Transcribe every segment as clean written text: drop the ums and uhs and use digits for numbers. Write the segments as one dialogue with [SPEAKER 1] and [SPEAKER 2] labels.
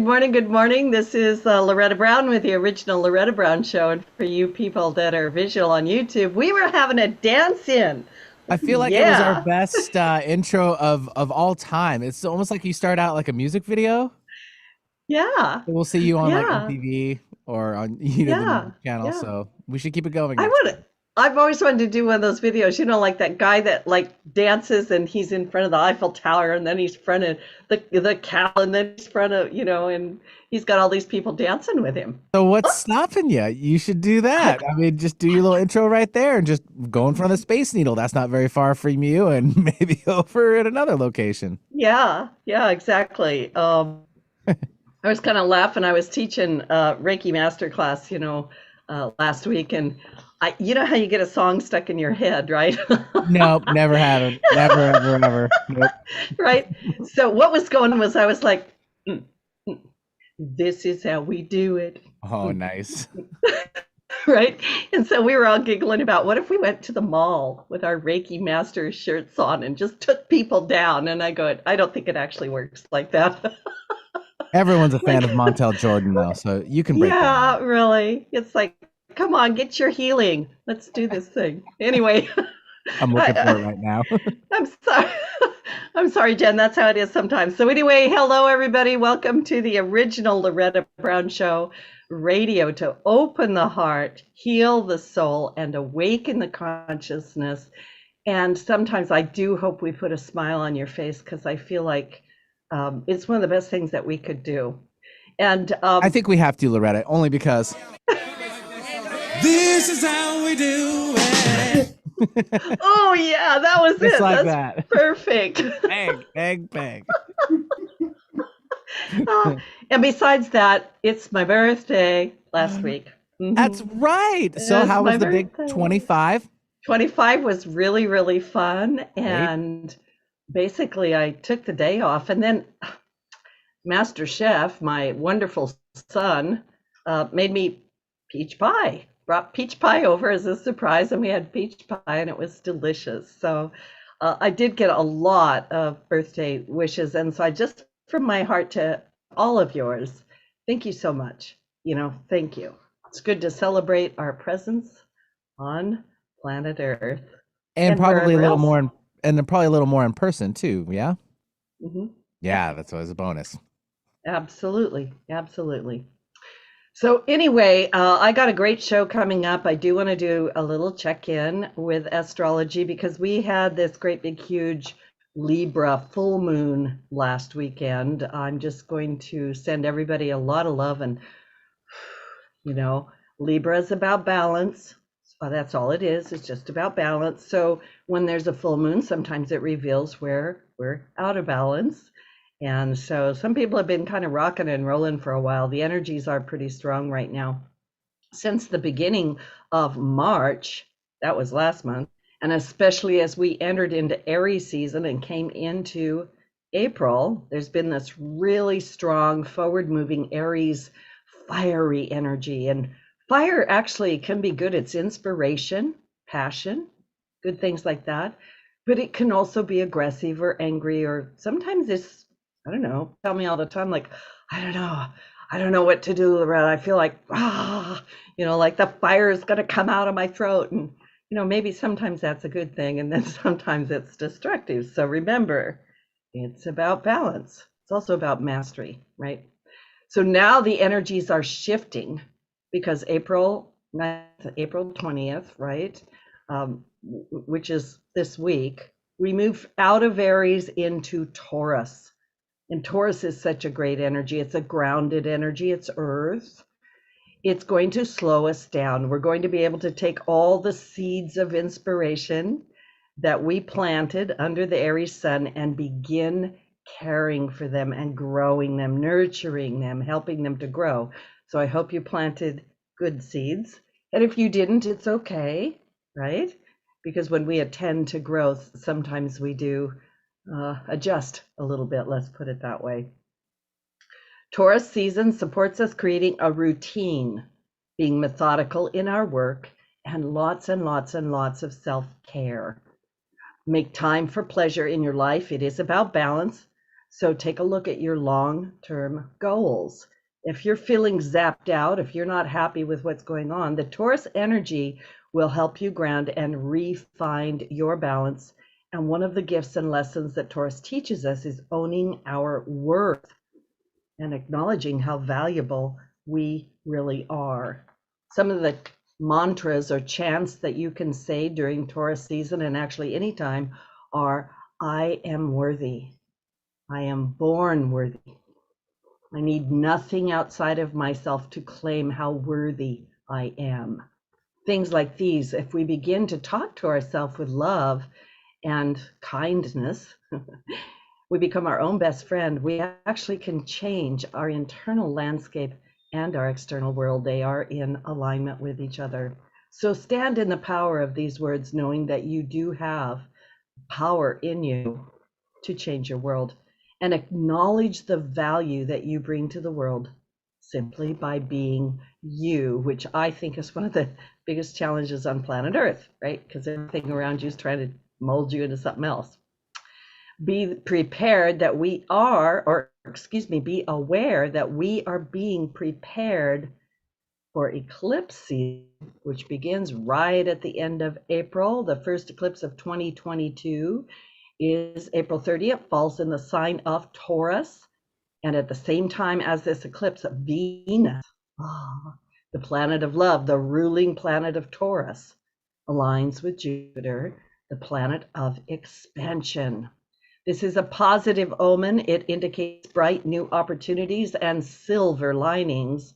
[SPEAKER 1] Good morning, good morning. This is Loretta Brown with the original Loretta Brown Show. And for you people that are visual on YouTube, we were having a dance in.
[SPEAKER 2] I feel like it was our
[SPEAKER 1] Yeah,
[SPEAKER 2] best intro of all time. It's almost like you start out like a music video.
[SPEAKER 1] yeah,
[SPEAKER 2] We'll see you on like
[SPEAKER 1] yeah,
[SPEAKER 2] MTV or on the
[SPEAKER 1] yeah,
[SPEAKER 2] music channel.
[SPEAKER 1] yeah.
[SPEAKER 2] So we should keep it going
[SPEAKER 1] I
[SPEAKER 2] next
[SPEAKER 1] would.
[SPEAKER 2] time.
[SPEAKER 1] I've always wanted to do one of those videos, like that guy that like dances and he's in front of the Eiffel Tower and then he's in front of the cow and then he's in front of, and he's got all these people dancing with him.
[SPEAKER 2] So what's stopping you? You should do that. I mean, just do your little intro right there and just go in front of the Space Needle. That's not very far from you, and maybe over at another location.
[SPEAKER 1] Yeah, yeah, exactly. I was kind of laughing. I was teaching Reiki master class, last week, and you know how you get a song stuck in your head, right?
[SPEAKER 2] Nope, never haven't. Never, ever, ever. Nope.
[SPEAKER 1] Right. So what was going on was I was like, "Mm, mm, this is how we do it.
[SPEAKER 2] Oh,
[SPEAKER 1] Mm."
[SPEAKER 2] nice.
[SPEAKER 1] Right. And so we were all giggling about what if we went to the mall with our Reiki master shirts on and just took people down. And I go, I don't think it actually works like that.
[SPEAKER 2] Everyone's a fan
[SPEAKER 1] Like,
[SPEAKER 2] of Montel Jordan, though, so you can break that
[SPEAKER 1] yeah,
[SPEAKER 2] mold.
[SPEAKER 1] really. It's like, come on, get your healing. Let's do this thing. Anyway,
[SPEAKER 2] I'm looking for it
[SPEAKER 1] I,
[SPEAKER 2] right now.
[SPEAKER 1] I'm sorry. I'm sorry, Jen. That's how it is sometimes. So, anyway, hello, everybody. Welcome to the original Loretta Brown Show radio to open the heart, heal the soul, and awaken the consciousness. And sometimes I do hope we put a smile on your face because I feel like it's one of the best things that we could do. And
[SPEAKER 2] I think we have to, Loretta, only because this is how we do it.
[SPEAKER 1] oh, yeah, that was
[SPEAKER 2] Just
[SPEAKER 1] it.
[SPEAKER 2] like
[SPEAKER 1] That's
[SPEAKER 2] that.
[SPEAKER 1] perfect.
[SPEAKER 2] Egg, egg, bag.
[SPEAKER 1] Uh, and besides that, it's my birthday last week.
[SPEAKER 2] That's right. So,
[SPEAKER 1] It's
[SPEAKER 2] how
[SPEAKER 1] my
[SPEAKER 2] was the big
[SPEAKER 1] birthday.
[SPEAKER 2] 25?
[SPEAKER 1] 25 was really, really fun.
[SPEAKER 2] Right?
[SPEAKER 1] And basically, I took the day off. And then Master Chef, my wonderful son, made me peach pie, brought peach pie over as a surprise. And we had peach pie, and it was delicious. So I did get a lot of birthday wishes. And so I just, from my heart to all of yours, thank you so much. Thank you. It's good to celebrate our presence on planet Earth
[SPEAKER 2] And
[SPEAKER 1] and
[SPEAKER 2] probably a
[SPEAKER 1] wherever
[SPEAKER 2] little
[SPEAKER 1] else.
[SPEAKER 2] more, and then probably a little more in person too. Yeah.
[SPEAKER 1] Hmm. Yep,
[SPEAKER 2] Yeah, that's always a bonus.
[SPEAKER 1] absolutely, absolutely. So anyway, I got a great show coming up. I do want to do a little check-in with astrology because we had this great big huge Libra full moon last weekend. I'm just going to send everybody a lot of love and you know, Libra is about balance. That's all it is. It's just about balance. So when there's a full moon, sometimes it reveals where we're out of balance. And so some people have been kind of rocking and rolling for a while. The energies are pretty strong right now. Since the beginning of March, that was last month, and especially as we entered into Aries season and came into April, there's been this really strong forward moving Aries fiery energy. And fire actually can be good. It's inspiration, passion, good things like that. But it can also be aggressive or angry, or sometimes it's, I don't know, tell me all the time, like, I don't know. I don't know what to do, Loretta. I feel like, like the fire is going to come out of my throat. And, maybe sometimes that's a good thing. And then sometimes it's destructive. So remember, it's about balance. It's also about mastery, right? So now the energies are shifting because April 9th, April 20th, right? Which is this week, we move out of Aries into Taurus. And Taurus is such a great energy. It's a grounded energy, it's earth. It's going to slow us down. We're going to be able to take all the seeds of inspiration that we planted under the Aries sun and begin caring for them and growing them, nurturing them, helping them to grow. So I hope you planted good seeds. And if you didn't, it's okay, right? Because when we attend to growth, sometimes we do adjust a little bit, let's put it that way. Taurus season supports us creating a routine, being methodical in our work, and lots and lots and lots of self care. Make time for pleasure in your life. It is about balance. So take a look at your long-term goals. If you're feeling zapped out, if you're not happy with what's going on, the Taurus energy will help you ground and re-find your balance. And one of the gifts and lessons that Taurus teaches us is owning our worth and acknowledging how valuable we really are. Some of the mantras or chants that you can say during Taurus season, and actually anytime, are I am worthy. I am born worthy. I need nothing outside of myself to claim how worthy I am. Things like these, if we begin to talk to ourselves with love and kindness, we become our own best friend. We actually can change our internal landscape and our external world. They are in alignment with each other. So stand in the power of these words, knowing that you do have power in you to change your world, and acknowledge the value that you bring to the world simply by being you, which I think is one of the biggest challenges on planet Earth, right? Because everything around you is trying to mold you into something else. Be prepared that we are, or excuse me, be aware that we are being prepared for eclipse season, which begins right at the end of April. The first eclipse of 2022 is April 30th, falls in the sign of Taurus. And at the same time as this eclipse, Venus, the planet of love, the ruling planet of Taurus, aligns with Jupiter, the planet of expansion. This is a positive omen. It indicates bright new opportunities and silver linings.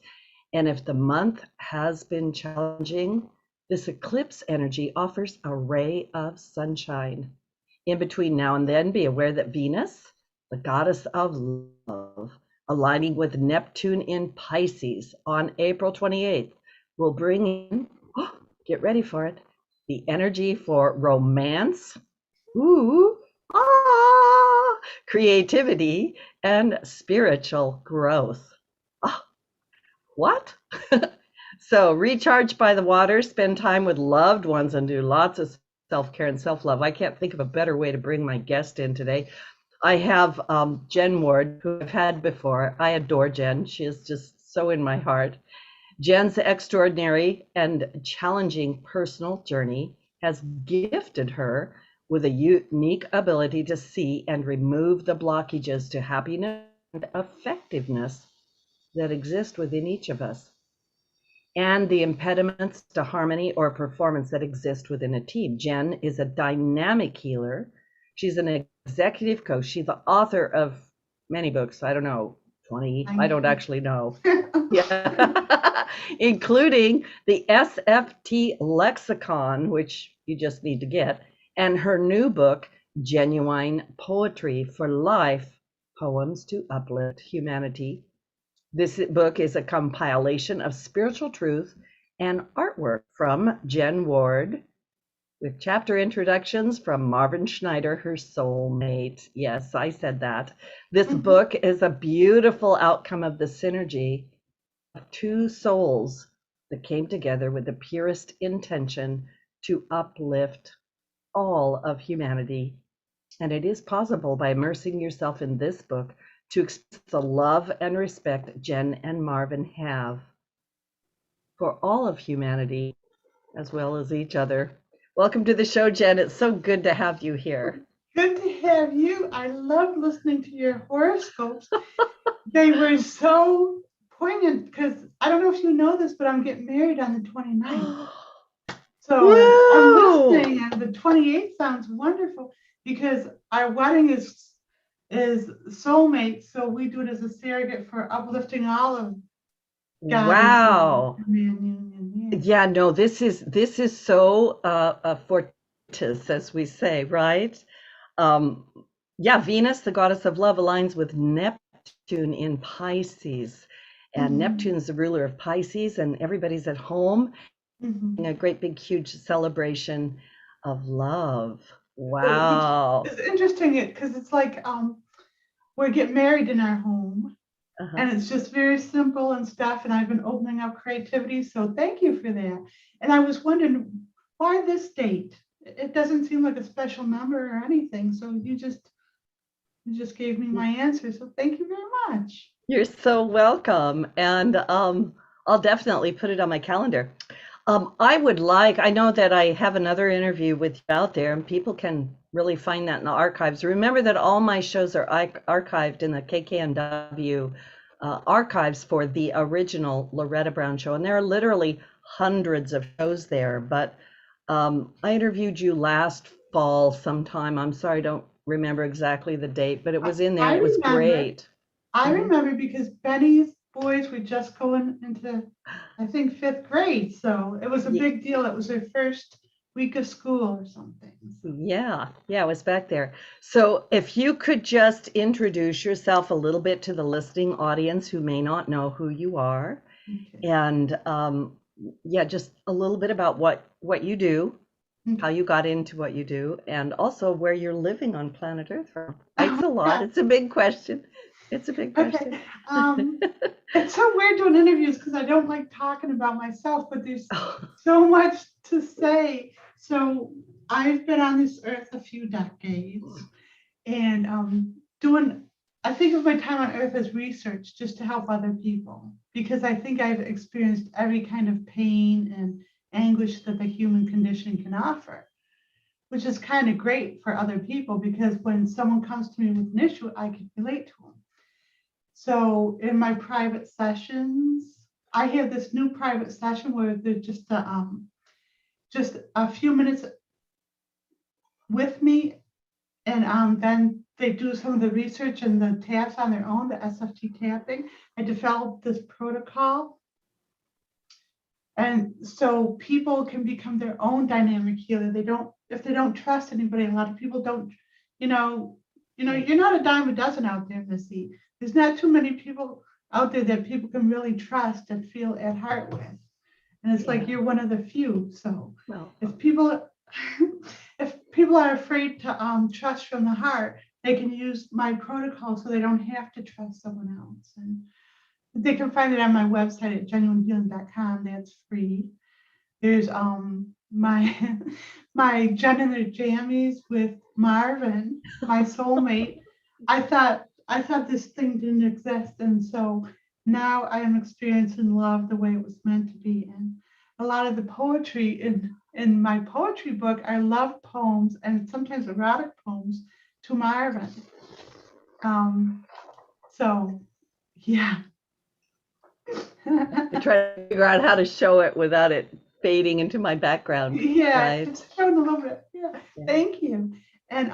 [SPEAKER 1] And if the month has been challenging, this eclipse energy offers a ray of sunshine. In between now and then, be aware that Venus, the goddess of love, aligning with Neptune in Pisces on April 28th, will bring in, get ready for it, the energy for romance, creativity, and spiritual growth. What? So recharge by the water, spend time with loved ones, and do lots of self-care and self-love. I can't think of a better way to bring my guest in today. I have Jen Ward, who I've had before. I adore Jen. She is just so in my heart. Jen's extraordinary and challenging personal journey has gifted her with a unique ability to see and remove the blockages to happiness and effectiveness that exist within each of us, and the impediments to harmony or performance that exist within a team. Jen is a dynamic healer. She's an executive coach. She's the author of many books. I don't know, 20, I don't actually know. Yeah. Including the SFT Lexicon, which you just need to get, and her new book, Genuine Poetry for Life, Poems to Uplift Humanity. This book is a compilation of spiritual truth and artwork from Jen Ward, with chapter introductions from Marvin Schneider, her soulmate. Yes, I said that. This book is a beautiful outcome of the synergy of two souls that came together with the purest intention to uplift all of humanity. And it is possible by immersing yourself in this book to express the love and respect Jen and Marvin have for all of humanity, as well as each other. Welcome to the show, Jen. It's so good to have you here.
[SPEAKER 3] Good to have you. I love listening to your horoscopes. They were so poignant because I don't know if you know this, but I'm getting married on the 29th. So I'm listening, and the 28th sounds wonderful because our wedding is soulmate, so we do it as a surrogate for uplifting all of God.
[SPEAKER 1] Wow.
[SPEAKER 3] Union.
[SPEAKER 1] Yeah, no, this is so fortuitous, as we say, right? Yeah, Venus, the goddess of love, aligns with Neptune in Pisces, and Neptune's the ruler of Pisces, and everybody's at home. A great big huge celebration of love. Wow.
[SPEAKER 3] It's interesting because it's like we get married in our home, and it's just very simple and stuff, and I've been opening up creativity, so thank you for that. And I was wondering, why this date? It doesn't seem like a special number or anything, so you just You just gave me my answer. So thank you very much.
[SPEAKER 1] You're so welcome. And I'll definitely put it on my calendar. I know that I have another interview with you out there, and people can really find that in the archives. Remember that all my shows are archived in the KKNW archives for the original Loretta Brown show. And there are literally hundreds of shows there. But I interviewed you last fall sometime. I'm sorry, I don't remember exactly the date, but it was in there.
[SPEAKER 3] I
[SPEAKER 1] It was
[SPEAKER 3] remember.
[SPEAKER 1] great.
[SPEAKER 3] I remember because Benny's boys were just going into, I think, 5th grade. So it was a big deal. It was their first week of school or something.
[SPEAKER 1] Yeah, it was back there. So if you could just introduce yourself a little bit to the listening audience who may not know who you are,
[SPEAKER 3] Okay.
[SPEAKER 1] and just a little bit about what you do, how you got into what you do, and also where you're living on planet Earth from. It's a lot. It's a big question. It's a big question.
[SPEAKER 3] Okay. It's so weird doing interviews because I don't like talking about myself, but there's so much to say. So I've been on this earth a few decades, and I think of my time on earth as research just to help other people, because I think I've experienced every kind of pain and anguish that the human condition can offer, which is kind of great for other people, because when someone comes to me with an issue, I can relate to them. So in my private sessions, I have this new private session where they're just a few minutes with me, and then they do some of the research and the taps on their own, the SFT tapping. I developed this protocol, and so people can become their own dynamic healer. If they don't trust anybody. A lot of people don't. You're not a dime a dozen out there, Missy. There's not too many people out there that people can really trust and feel at heart with. And it's like you're one of the few. So if people are afraid to trust from the heart, they can use my protocol so they don't have to trust someone else. And they can find it on my website at JENuineHealing.com. That's free. There's my Jen and their jammies with Marvin, my soulmate. I thought this thing didn't exist, and so now I am experiencing love the way it was meant to be. And a lot of the poetry in my poetry book are love poems and sometimes erotic poems to Marvin. So yeah.
[SPEAKER 1] I try to figure out how to show it without it fading into my background.
[SPEAKER 3] Yeah,
[SPEAKER 1] right?
[SPEAKER 3] it's showing a little bit. Yeah. Thank you. And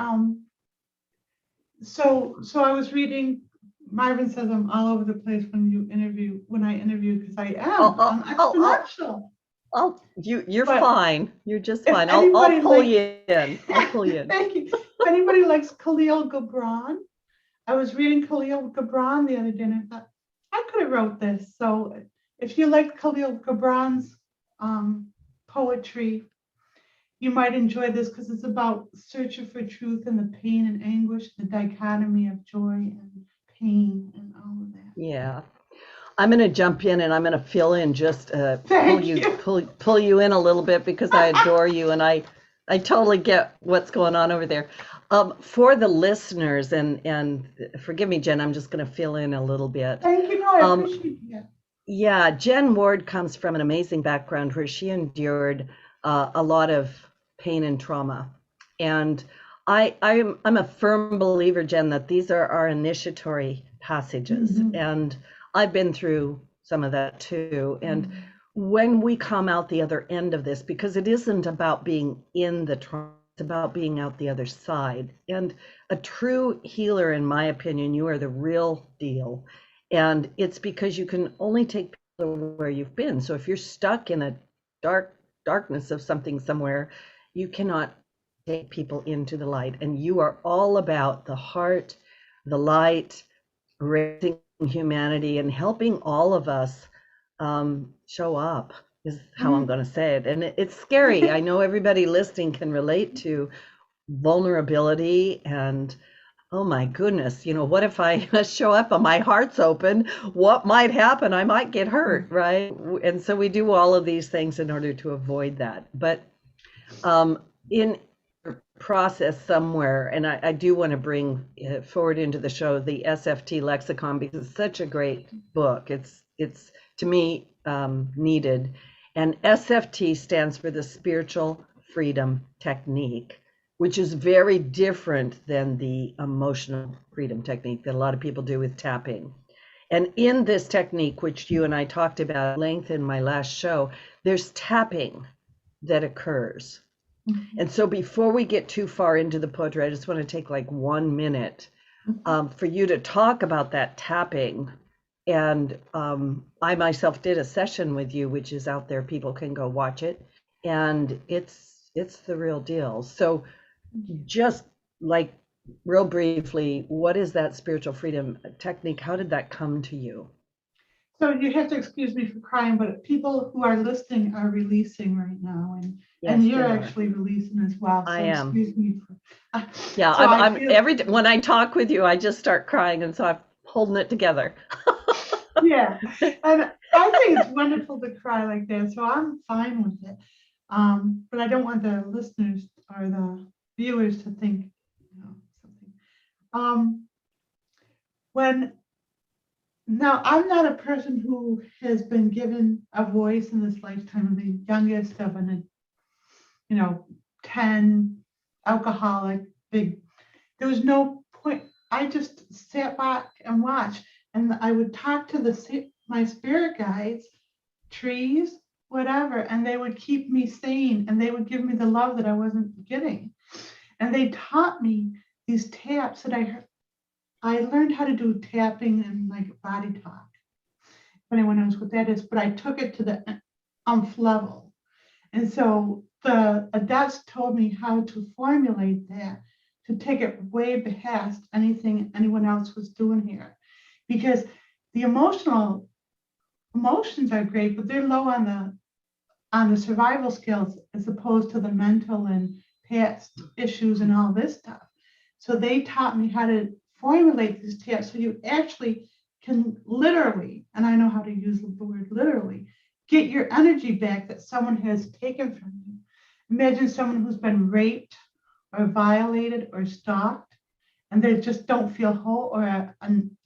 [SPEAKER 3] so I was reading. Marvin says I'm all over the place when I interview, because I am. I'm exponential.
[SPEAKER 1] You're fine. You're just fine. I'll
[SPEAKER 3] anybody
[SPEAKER 1] pull you in. I'll pull you in.
[SPEAKER 3] Thank you. If anybody likes Khalil Gibran, I was reading Khalil Gibran the other day, and I thought I could have wrote this. So if you like Khalil Gibran's poetry, you might enjoy this, because it's about searching for truth and the pain and anguish, the dichotomy of joy and pain and all of that.
[SPEAKER 1] Yeah. I'm going to jump in and I'm going to fill in, just pull you in a little bit, because I adore you and I totally get what's going on over there. For the listeners, and forgive me, Jen, I'm just going to fill in a little bit.
[SPEAKER 3] Thank you. No, I appreciate it.
[SPEAKER 1] Yeah, Jen Ward comes from an amazing background where she endured a lot of pain and trauma. And I'm a firm believer, Jen, that these are our initiatory passages. Mm-hmm. And I've been through some of that too. And mm-hmm. when we come out the other end of this, because it isn't about being in the trauma, it's about being out the other side. And a true healer, in my opinion, you are the real deal. And it's because you can only take people where you've been. So if you're stuck in a darkness of something somewhere, you cannot take people into the light. And you are all about the heart, the light, raising humanity, and helping all of us show up, is how I'm going to say it. And it's scary. I know everybody listening can relate to vulnerability and, oh my goodness, what if I show up and my heart's open? What might happen? I might get hurt, right? And so we do all of these things in order to avoid that. But in process somewhere, and I do want to bring forward into the show the SFT lexicon, because it's such a great book. It's to me needed. And SFT stands for the Spiritual Freedom Technique, which is very different than the emotional freedom technique that a lot of people do with tapping. And in this technique, which you and I talked about at length in my last show, there's tapping that occurs. And so before we get too far into the poetry, I just want to take like 1 minute for you to talk about that tapping. And I myself did a session with you, which is out there. People can go watch it. And it's the real deal. So just like real briefly, what is that spiritual freedom technique? How did that come to you?
[SPEAKER 3] So you have to excuse me for crying, but people who are listening are releasing right now, and you're actually releasing as well. So
[SPEAKER 1] I am.
[SPEAKER 3] Excuse me.
[SPEAKER 1] Yeah,
[SPEAKER 3] so
[SPEAKER 1] I'm when I talk with you, I just start crying, and so I'm holding it together.
[SPEAKER 3] Yeah, and I think it's wonderful to cry like that, so I'm fine with it. But I don't want the listeners or the viewers to think, something. Now, I'm not a person who has been given a voice in this lifetime. I'm the youngest of 10 alcoholic, there was no point. I just sat back and watched, and I would talk to my spirit guides, trees, whatever, and they would keep me sane, and they would give me the love that I wasn't getting. And they taught me these taps that I learned how to do tapping and like body talk. If anyone knows what that is, but I took it to the level. And so the adepts told me how to formulate that, to take it way past anything anyone else was doing here. Because the emotions are great, but they're low on the survival skills as opposed to the mental and past issues and all this stuff. So they taught me how to formulate these taps so you actually can literally, and I know how to use the word literally, get your energy back that someone has taken from you. Imagine someone who's been raped or violated or stalked, and they just don't feel whole, or a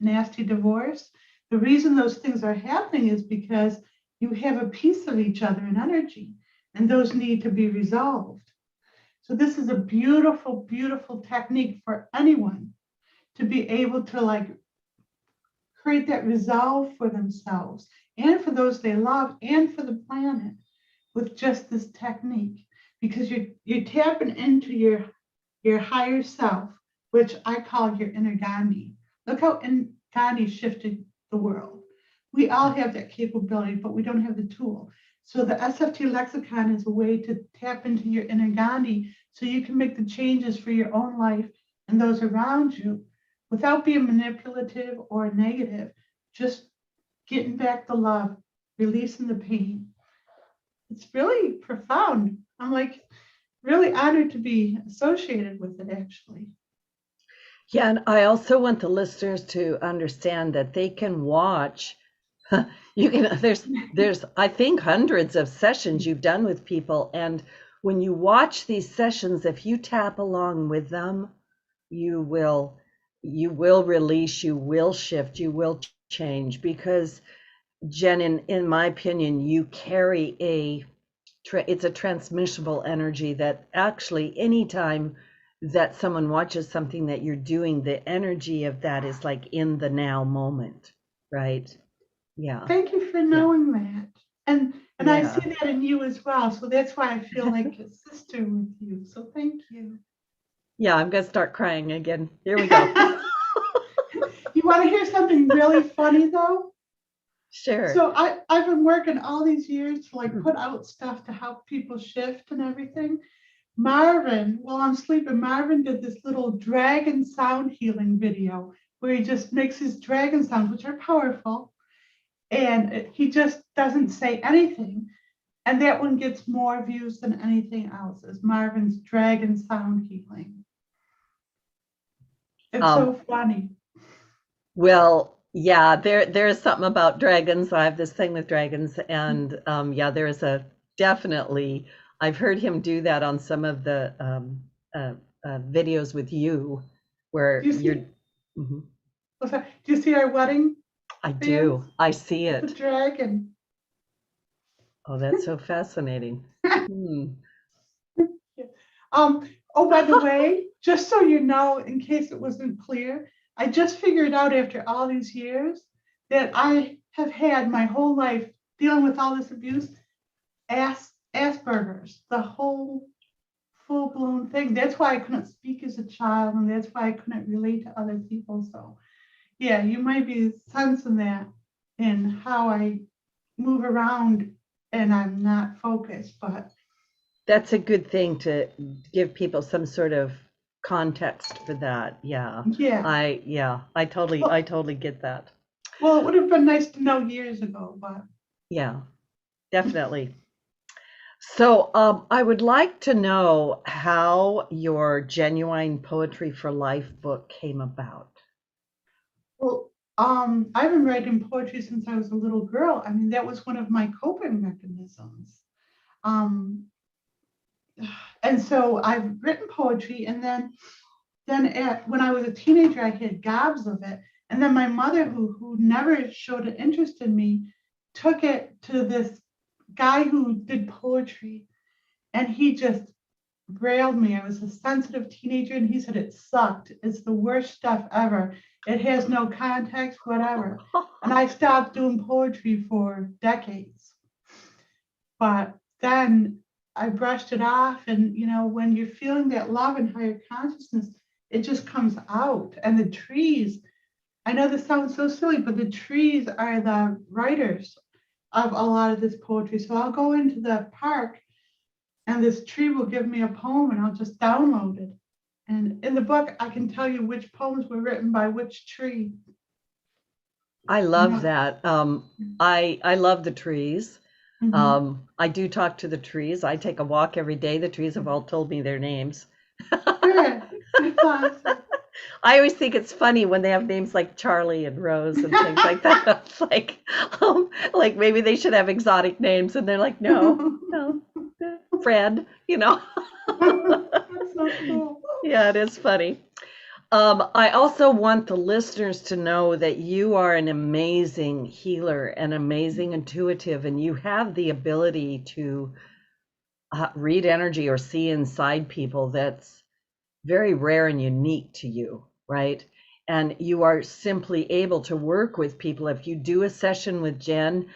[SPEAKER 3] nasty divorce. The reason those things are happening is because you have a piece of each other in energy, and those need to be resolved. So this is a beautiful, beautiful technique for anyone to be able to create that resolve for themselves and for those they love and for the planet with just this technique, because you're tapping into your higher self, which I call your inner Gandhi. Look how Gandhi shifted the world. We all have that capability, but we don't have the tool. So the SFT lexicon is a way to tap into your inner Gandhi so you can make the changes for your own life and those around you without being manipulative or negative, just getting back the love, releasing the pain. It's really profound. I'm really honored to be associated with it, actually.
[SPEAKER 1] Yeah, and I also want the listeners to understand that they can watch. There's I think hundreds of sessions you've done with people, and when you watch these sessions, if you tap along with them, you will release, you will shift, you will change, because Jen, in my opinion, you carry it's a transmissible energy that actually anytime that someone watches something that you're doing, the energy of that is like in the now moment, right? Yeah.
[SPEAKER 3] Thank you for knowing that. And I see that in you as well. So that's why I feel like a sister with you. So thank you.
[SPEAKER 1] Yeah, I'm gonna start crying again. Here we go.
[SPEAKER 3] You want to hear something really funny though?
[SPEAKER 1] Sure.
[SPEAKER 3] So I've been working all these years to put out stuff to help people shift and everything. Marvin, while I'm sleeping, Marvin did this little dragon sound healing video where he just makes his dragon sounds, which are powerful, and he just doesn't say anything. And that one gets more views than anything else, is Marvin's dragon sound healing. It's so funny.
[SPEAKER 1] Well, yeah, there's something about dragons. I have this thing with dragons, and yeah, there is definitely. I've heard him do that on some of the videos with you where
[SPEAKER 3] Do you see?
[SPEAKER 1] you're. Mhm.
[SPEAKER 3] What's that? Do you see our wedding?
[SPEAKER 1] I
[SPEAKER 3] Videos?
[SPEAKER 1] do. I see
[SPEAKER 3] The
[SPEAKER 1] it.
[SPEAKER 3] dragon.
[SPEAKER 1] Oh, that's so fascinating. Hmm.
[SPEAKER 3] Oh, by the way, just so you know, in case it wasn't clear, I just figured out after all these years that I have had my whole life dealing with all this abuse, Asperger's, the whole full-blown thing. That's why I couldn't speak as a child, and that's why I couldn't relate to other people. So, yeah, you might be sensing that in how I move around and I'm not focused, but
[SPEAKER 1] That's a good thing to give people some sort of context for that. Yeah.
[SPEAKER 3] yeah.
[SPEAKER 1] I totally get that.
[SPEAKER 3] Well, it would have been nice to know years ago, but
[SPEAKER 1] Yeah, definitely. So, I would like to know how your Genuine Poetry for Life book came about.
[SPEAKER 3] well, I've been writing poetry since I was a little girl. I mean, that was one of my coping mechanisms. Um, and so I've written poetry, and then when I was a teenager, I had gobs of it. And then my mother, who never showed an interest in me, took it to this guy who did poetry, and he just railed me. I was a sensitive teenager, and he said it sucked. It's the worst stuff ever. It has no context, whatever. And I stopped doing poetry for decades. But then I brushed it off, and when you're feeling that love and higher consciousness, it just comes out. And the trees, I know this sounds so silly, but the trees are the writers of a lot of this poetry. So I'll go into the park and this tree will give me a poem and I'll just download it. And in the book, I can tell you which poems were written by which tree.
[SPEAKER 1] I love that. I love the trees.
[SPEAKER 3] Mhm.
[SPEAKER 1] I do talk to the trees. I take a walk every day. The trees have all told me their names.
[SPEAKER 3] Good. That's awesome.
[SPEAKER 1] I always think it's funny when they have names like Charlie and Rose and things like that. It's like maybe they should have exotic names, and they're like, no, Fred,
[SPEAKER 3] That's so cool.
[SPEAKER 1] Yeah, it is funny. I also want the listeners to know that you are an amazing healer and amazing intuitive, and you have the ability to read energy or see inside people that's very rare and unique to you, right? And you are simply able to work with people. If you do a session with Jen,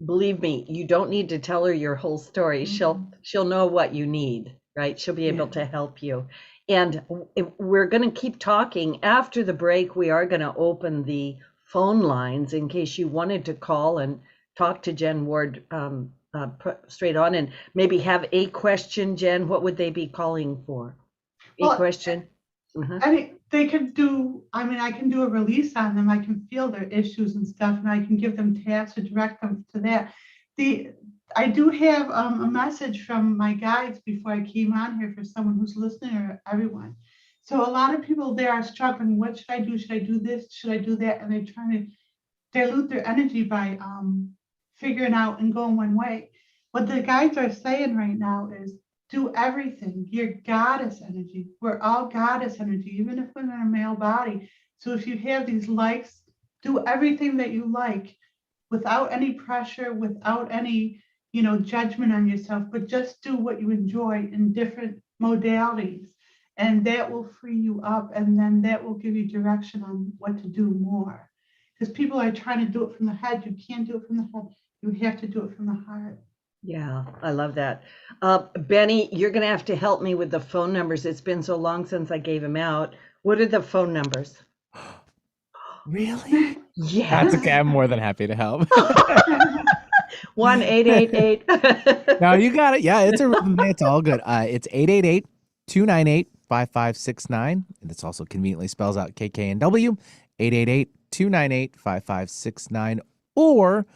[SPEAKER 1] believe me, you don't need to tell her your whole story. She'll know what you need, right? She'll be able to help you. And we're going to keep talking. After the break, we are going to open the phone lines in case you wanted to call and talk to Jen Ward straight on, and maybe have a question. Jen, what would they be calling for? A question?
[SPEAKER 3] I mean, they could do, I can do a release on them. I can feel their issues and stuff, and I can give them tasks to direct them to that. I do have a message from my guides before I came on here for someone who's listening, or everyone. So a lot of people there are struggling. What should I do? Should I do this? Should I do that? And they're trying to dilute their energy by figuring out and going one way. What the guides are saying right now is do everything. You're goddess energy. We're all goddess energy, even if we're in a male body. So if you have these likes, do everything that you like without any pressure, without any judgment on yourself, but just do what you enjoy in different modalities, and that will free you up, and then that will give you direction on what to do more, because people are trying to do it from the head. You can't do it from the head. You have to do it from the heart.
[SPEAKER 1] Yeah, I love that. Benny, you're going to have to help me with the phone numbers. It's been so long since I gave them out. What are the phone numbers?
[SPEAKER 2] Really?
[SPEAKER 1] Yeah.
[SPEAKER 2] That's okay. I'm more than happy to help.
[SPEAKER 1] 1-888.
[SPEAKER 2] No, you got it. Yeah, it's a rhythm day. It's all good. It's 888-298-5569. And this also conveniently spells out KKNW. 888-298-5569 or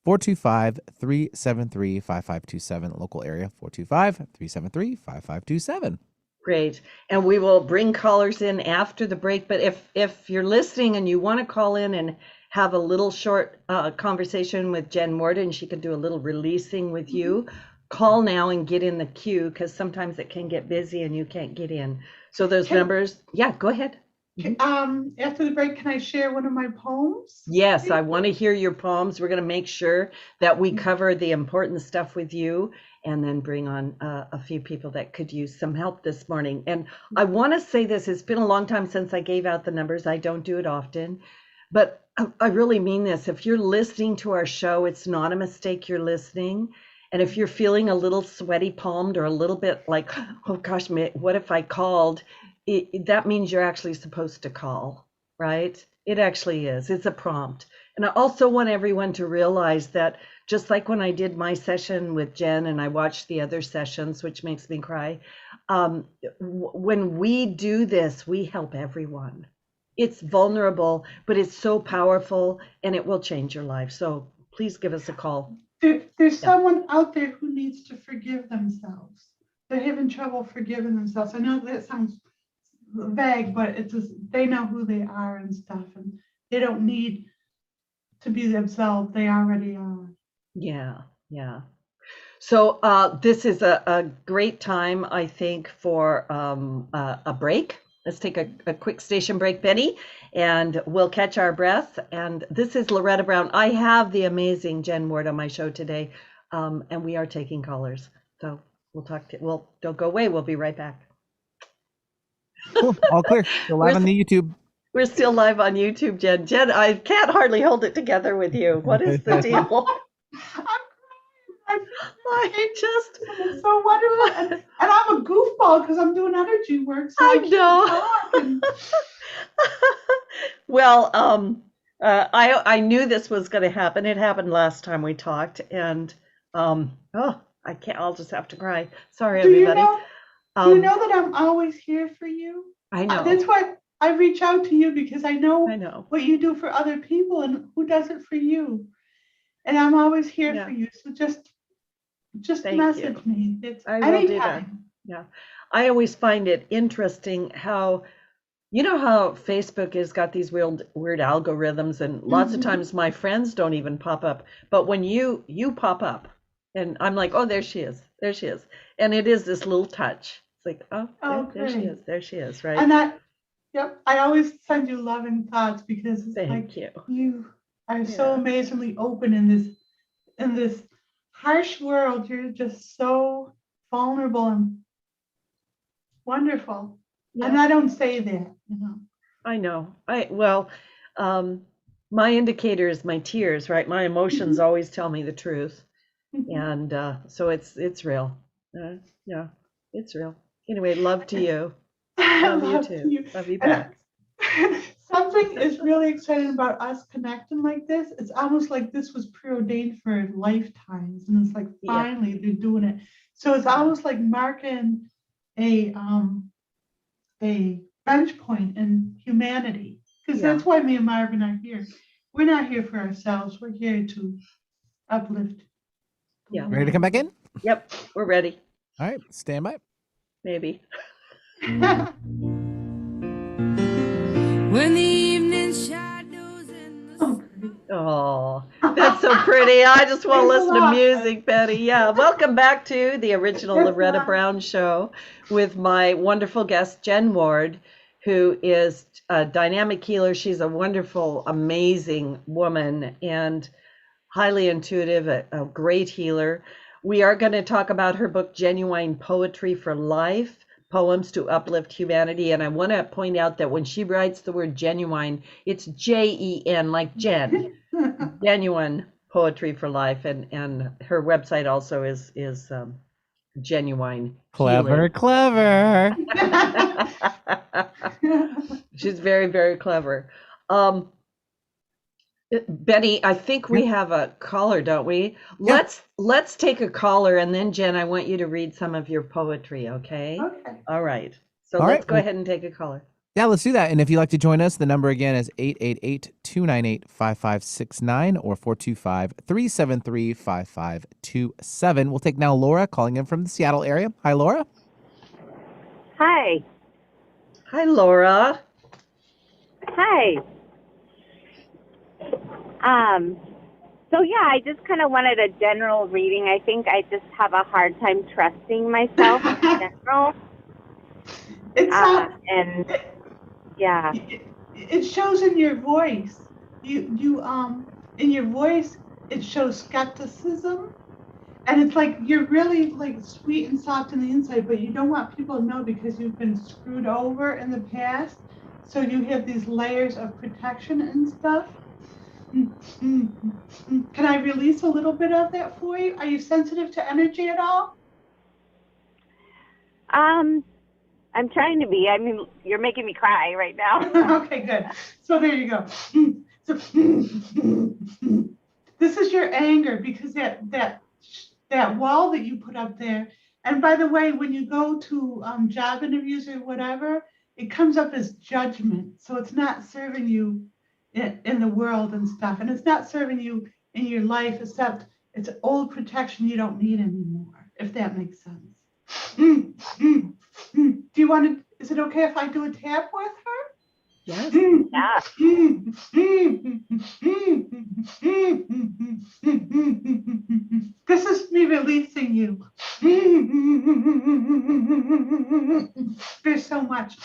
[SPEAKER 2] 425-373-5527. Local area 425-373-5527.
[SPEAKER 1] Great. And we will bring callers in after the break. But if you're listening and you want to call in and have a little short conversation with Jen Morton, she could do a little releasing with you. call now and get in the queue because sometimes it can get busy and you can't get in. So those
[SPEAKER 3] Can-
[SPEAKER 1] numbers, yeah, go ahead.
[SPEAKER 3] After the break, can I share one of my poems?
[SPEAKER 1] Yes, I want to hear your poems. We're going to make sure that we cover the important stuff with you and then bring on a few people that could use some help this morning. And I want to say this, it's been a long time since I gave out the numbers. I don't do it often, but I really mean this. If you're listening to our show, it's not a mistake you're listening. And if you're feeling a little sweaty palmed or a little bit like, oh gosh, what if I called? That means you're actually supposed to call, right? It actually is. It's a prompt. And I also want everyone to realize that just like when I did my session with Jen and I watched the other sessions, which makes me cry, when we do this, we help everyone. It's vulnerable, but it's so powerful and it will change your life. So please give us a call.
[SPEAKER 3] There's someone out there who needs to forgive themselves. They're having trouble forgiving themselves. I know that sounds vague, but it's just, they know who they are and stuff, and they don't need to be themselves. They already are.
[SPEAKER 1] Yeah. So this is a great time, I think, for a break. Let's take a quick station break, Betty, and we'll catch our breath. And this is Loretta Brown. I have the amazing Jen Ward on my show today, and we are taking callers. So we'll don't go away. We'll be right back.
[SPEAKER 2] Cool. All clear. Still live on the YouTube.
[SPEAKER 1] We're still live on YouTube, Jen. Jen, I can't hardly hold it together with you. What is the deal?
[SPEAKER 3] It's so wonderful, and I'm a goofball because I'm doing energy work. So
[SPEAKER 1] I know. Well, I knew this was going to happen. It happened last time we talked, and I can't. I'll just have to cry. Sorry, everybody.
[SPEAKER 3] Do you know that I'm always here for you?
[SPEAKER 1] I know.
[SPEAKER 3] That's why I reach out to you, because I know what you do for other people and who does it for you. And I'm always here for you. So just message me. It's anytime.
[SPEAKER 1] Do that. Yeah. I always find it interesting how, you know how Facebook has got these weird algorithms, and lots of times my friends don't even pop up. But when you pop up, and I'm like, oh, there she is. There she is. And it is this little touch. It's like, there she is. There she is, right?
[SPEAKER 3] And I always send you loving thoughts, because it's you are so amazingly open in this harsh world. You're just so vulnerable and wonderful. Yeah. And I don't say that,
[SPEAKER 1] I know. My indicator is my tears, right? My emotions always tell me the truth. And so it's real. Yeah, it's real. Anyway, love to you. Love you too. Love you back.
[SPEAKER 3] Something is really exciting about us connecting like this. It's almost like this was preordained for lifetimes, and it's like finally they're doing it. So it's almost like marking a bench point in humanity, because that's why me and Marvin are here. We're not here for ourselves. We're here to uplift.
[SPEAKER 1] Yeah.
[SPEAKER 2] Ready to come back in?
[SPEAKER 1] Yep, we're ready.
[SPEAKER 2] All right, stand by.
[SPEAKER 1] Maybe.
[SPEAKER 4] When the evening shadows and the
[SPEAKER 1] Oh, that's so pretty. I just want to listen to music, Betty. Yeah, welcome back to the original Loretta Brown Show with my wonderful guest, Jen Ward, who is a dynamic healer. She's a wonderful, amazing woman and highly intuitive, a great healer. We are going to talk about her book, Genuine Poetry for Life, Poems to Uplift Humanity. And I want to point out that when she writes the word genuine, it's Jen, like Jen, Genuine Poetry for Life. And her website also is Genuine Healing.
[SPEAKER 2] Clever.
[SPEAKER 1] She's very, very clever. Betty, I think we have a caller, don't we? Let's take a caller, and then Jen, I want you to read some of your poetry, okay?
[SPEAKER 3] Okay.
[SPEAKER 1] All right. So let's go ahead and take a caller.
[SPEAKER 2] Yeah, let's do that. And if you'd like to join us, the number again is 888-298-5569 or 425-373-5527. We'll take now Laura calling in from the Seattle area. Hi, Laura.
[SPEAKER 5] Hi.
[SPEAKER 1] Hi, Laura.
[SPEAKER 5] Hi. So yeah, I just kind of wanted a general reading. I think I just have a hard time trusting myself in general.
[SPEAKER 3] It's
[SPEAKER 5] And
[SPEAKER 3] it,
[SPEAKER 5] yeah.
[SPEAKER 3] it shows in your voice. You in your voice it shows skepticism, and it's like you're really like sweet and soft on the inside, but you don't want people to know because you've been screwed over in the past. So you have these layers of protection and stuff. Can I release a little bit of that for you? Are you sensitive to energy at all?
[SPEAKER 5] I'm trying to be. I mean, you're making me cry right now.
[SPEAKER 3] Okay, good. So there you go. So this is your anger because that wall that you put up there. And by the way, when you go to job interviews or whatever, it comes up as judgment. So it's not serving you in the world and stuff. And it's not serving you in your life, except it's old protection you don't need anymore, if that makes sense. Do you want to, is it okay if I do a tap with her?
[SPEAKER 1] Yes.
[SPEAKER 5] Yeah.
[SPEAKER 3] This is me releasing you. There's so much.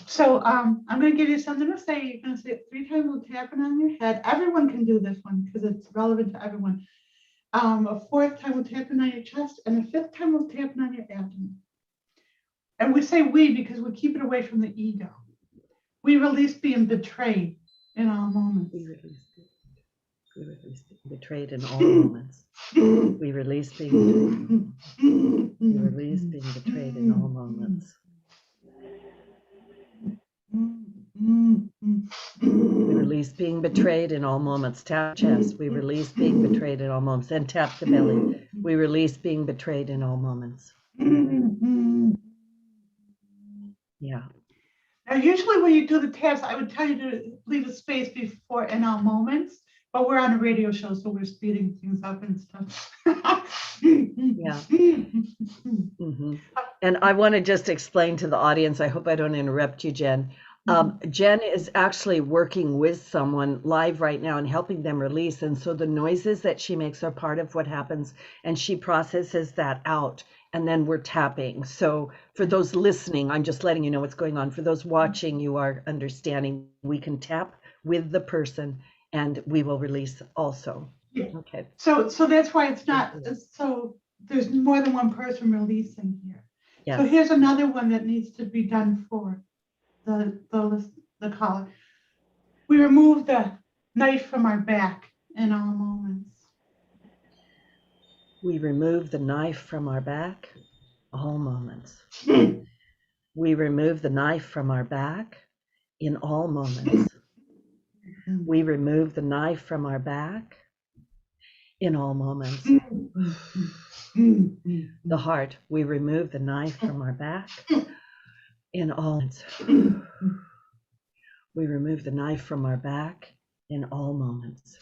[SPEAKER 3] So I'm going to give you something to say. You're going to say it 3 times with tapping on your head. Everyone can do this one because it's relevant to everyone. A 4th time with tapping on your chest, and a 5th time with tapping on your abdomen. And we say we because we keep it away from the ego. We release being betrayed in all moments.
[SPEAKER 1] We release being betrayed in all moments. We release being betrayed. We release being betrayed in all moments. We release being betrayed in all moments. Tap chest. We release being betrayed in all moments. And tap the belly. We release being betrayed in all moments. Yeah.
[SPEAKER 3] Now, usually when you do the taps, I would tell you to leave a space before in all moments, but we're on a radio show, so we're speeding things up and stuff.
[SPEAKER 1] Yeah. Mm-hmm. And I want to just explain to the audience, I hope I don't interrupt you, Jen. Jen is actually working with someone live right now and helping them release. And so the noises that she makes are part of what happens, and she processes that out. And then we're tapping. So for those listening, I'm just letting you know what's going on. For those watching, you are understanding. We can tap with the person and we will release also.
[SPEAKER 3] Yeah.
[SPEAKER 1] Okay.
[SPEAKER 3] So that's why it's not, so there's more than one person releasing here.
[SPEAKER 1] Yes.
[SPEAKER 3] So here's another one that needs to be done for the caller. We remove the knife from our back in all moments.
[SPEAKER 1] We remove the knife from our back, all moments. We remove the knife from our back in all moments. We remove the knife from our back in all moments. The heart, we remove the knife from our back in all moments. We remove the knife from our back in all moments.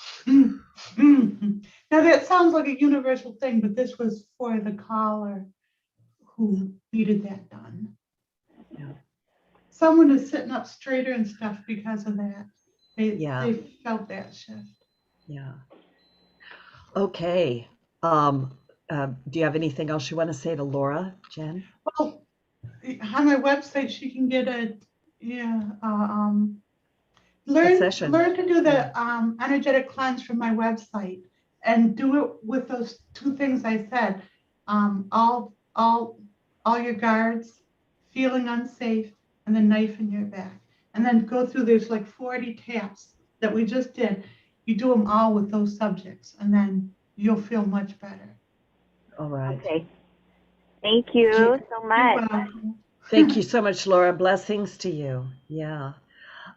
[SPEAKER 3] Now that sounds like a universal thing, but this was for the caller who needed that done.
[SPEAKER 1] Yeah.
[SPEAKER 3] Someone is sitting up straighter and stuff because of that. They felt that shift.
[SPEAKER 1] Yeah. Okay. Do you have anything else you want to say to Laura, Jen?
[SPEAKER 3] Well, on my website, she can get learn to do the energetic cleanse from my website and do it with those 2 things I said. All your guards, feeling unsafe, and the knife in your back. And then go through, there's like 40 taps that we just did. You do them all with those subjects, and then you'll feel much better.
[SPEAKER 1] All right.
[SPEAKER 5] Okay. Thank you so much.
[SPEAKER 1] Thank you so much, Laura. Blessings to you. Yeah.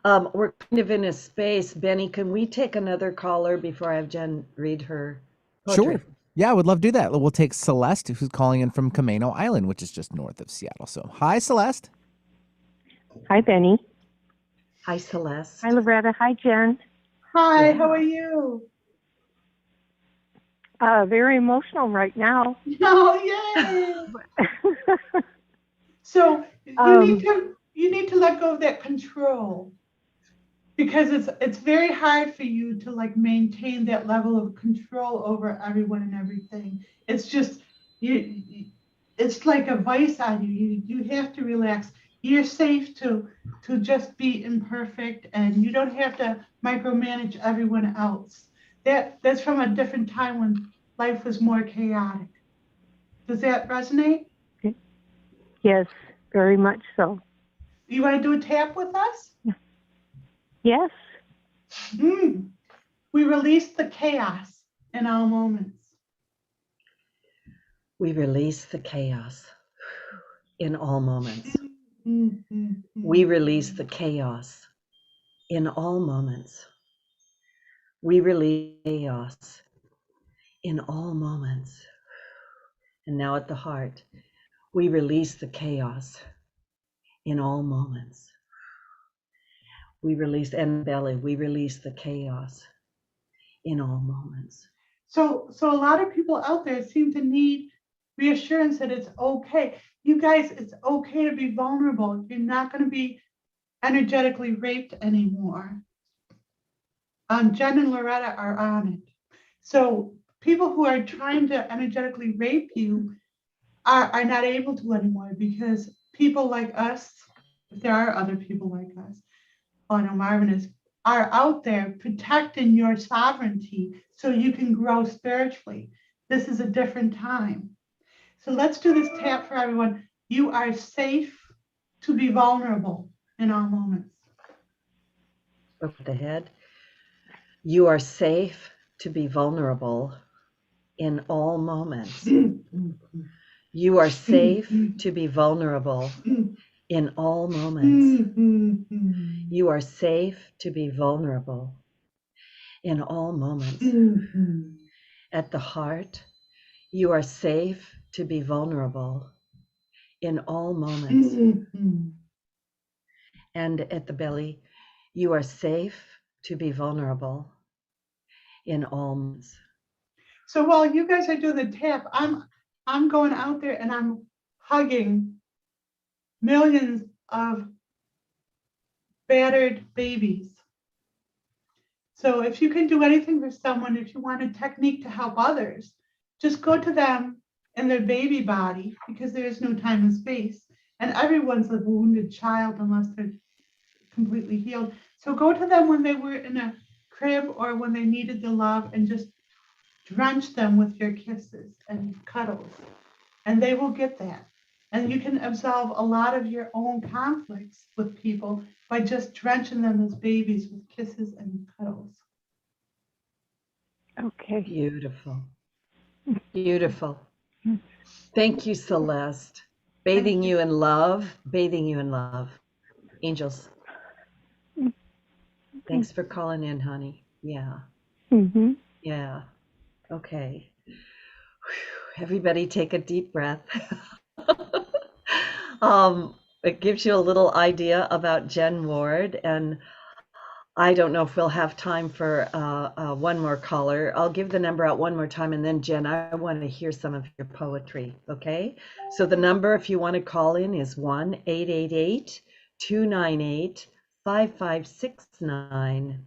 [SPEAKER 1] We're kind of in a space. Benny, can we take another caller before I have Jen read her poetry?
[SPEAKER 2] Sure. Yeah, I would love to do that. We'll take Celeste, who's calling in from Camano Island, which is just north of Seattle. So, hi, Celeste.
[SPEAKER 6] Hi, Benny.
[SPEAKER 1] Hi, Celeste.
[SPEAKER 6] Hi, Loretta. Hi, Jen.
[SPEAKER 3] Hi,
[SPEAKER 1] Yeah.
[SPEAKER 3] how are you?
[SPEAKER 6] Very emotional right now.
[SPEAKER 3] Oh, yay! So you
[SPEAKER 6] Um,
[SPEAKER 3] need to let go of that control, because it's very hard for you to like maintain that level of control over everyone and everything. It's just it's like a vice on you. You have to relax. You're safe to just be imperfect, and you don't have to micromanage everyone else. That's from a different time when life was more chaotic. Does that resonate?
[SPEAKER 6] yes, very much so.
[SPEAKER 3] You want to do a tap with us?
[SPEAKER 6] Yes.
[SPEAKER 3] We release the chaos in all moments.
[SPEAKER 1] We release the chaos in all moments.
[SPEAKER 3] Mm-hmm.
[SPEAKER 1] We release the chaos in all moments. We release chaos in all moments. And now at the heart, we release the chaos in all moments. We release, and belly, we release the chaos in all moments.
[SPEAKER 3] So a lot of people out there seem to need reassurance that it's okay. You guys, it's okay to be vulnerable. You're not going to be energetically raped anymore. Jen and Loretta are on it. So people who are trying to energetically rape you are not able to anymore, because people like us, if there are other people like us, oh, I know Marvin is, are out there protecting your sovereignty so you can grow spiritually. This is a different time. So let's do this tap for everyone. You are safe to be vulnerable in all moments.
[SPEAKER 1] Over the head. You are safe to be vulnerable in all moments. You are safe to be vulnerable in all moments. You are safe to be vulnerable in all moments. At the heart, you are safe to be vulnerable in all moments. And at the belly, you are safe to be vulnerable in all moments.
[SPEAKER 3] So while you guys are doing the tap, I'm going out there and I'm hugging millions of battered babies. So if you can do anything for someone, if you want a technique to help others, just go to them in their baby body, because there is no time and space. And everyone's a wounded child unless they're completely healed. So go to them when they were in a crib or when they needed the love, and just drench them with your kisses and cuddles. And they will get that. And you can absolve a lot of your own conflicts with people by just drenching them as babies with kisses and cuddles.
[SPEAKER 6] Okay.
[SPEAKER 1] Beautiful. Beautiful. Thank you, Celeste. Bathing you in love, bathing you in love. Angels. Thanks for calling in, honey. Yeah.
[SPEAKER 6] Mm-hmm.
[SPEAKER 1] Yeah. Okay. Everybody take a deep breath. It gives you a little idea about Jen Ward, and I don't know if we'll have time for one more caller. I'll give the number out one more time, and then Jen, I want to hear some of your poetry, okay? So the number, if you want to call in, is 1-888-298-5569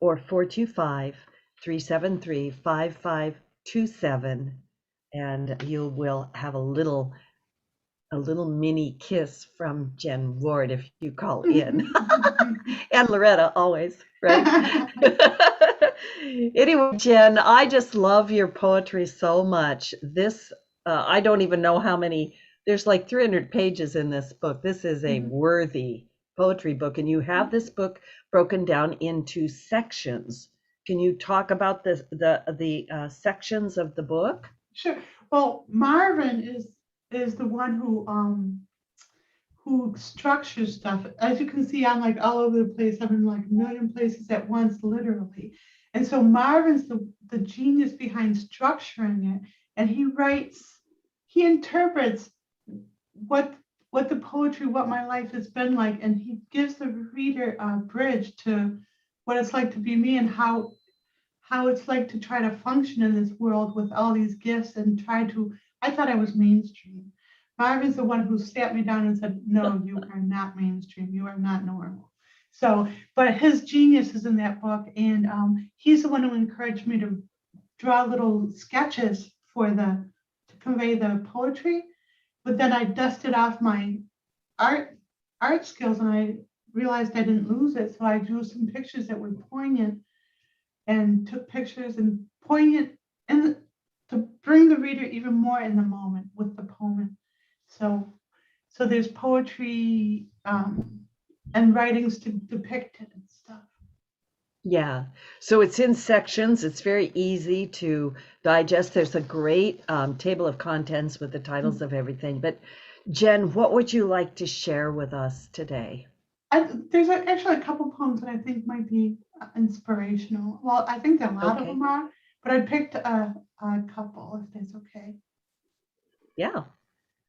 [SPEAKER 1] or 425-373-5527, and you will have a little mini kiss from Jen Ward if you call in. And Loretta, always, right? Anyway, Jen, I just love your poetry so much. This, I don't even know how many, there's like 300 pages in this book. This is a worthy poetry book, and you have this book broken down into sections. Can you talk about the sections of the book?
[SPEAKER 3] Sure. Well, Marvin is the one who structures stuff. As you can see, I'm like all over the place. I'm in like a million places at once, literally. And so Marvin's the genius behind structuring it. And he interprets what the poetry, what my life has been like. And he gives the reader a bridge to what it's like to be me, and how it's like to try to function in this world with all these gifts and I thought I was mainstream. Marvin's the one who sat me down and said, no, you are not mainstream. You are not normal. So, but his genius is in that book. And he's the one who encouraged me to draw little sketches to convey the poetry. But then I dusted off my art skills and I realized I didn't lose it. So I drew some pictures that were poignant and took pictures and poignant and to bring the reader even more in the moment with the poem. So there's poetry and writings to depict it and stuff.
[SPEAKER 1] Yeah. So it's in sections. It's very easy to digest. There's a great table of contents with the titles of everything. But Jen, what would you like to share with us today?
[SPEAKER 3] There's actually a couple poems that I think might be inspirational. Well, I think that a lot of them are, but I picked a couple, if that's okay.
[SPEAKER 1] Yeah.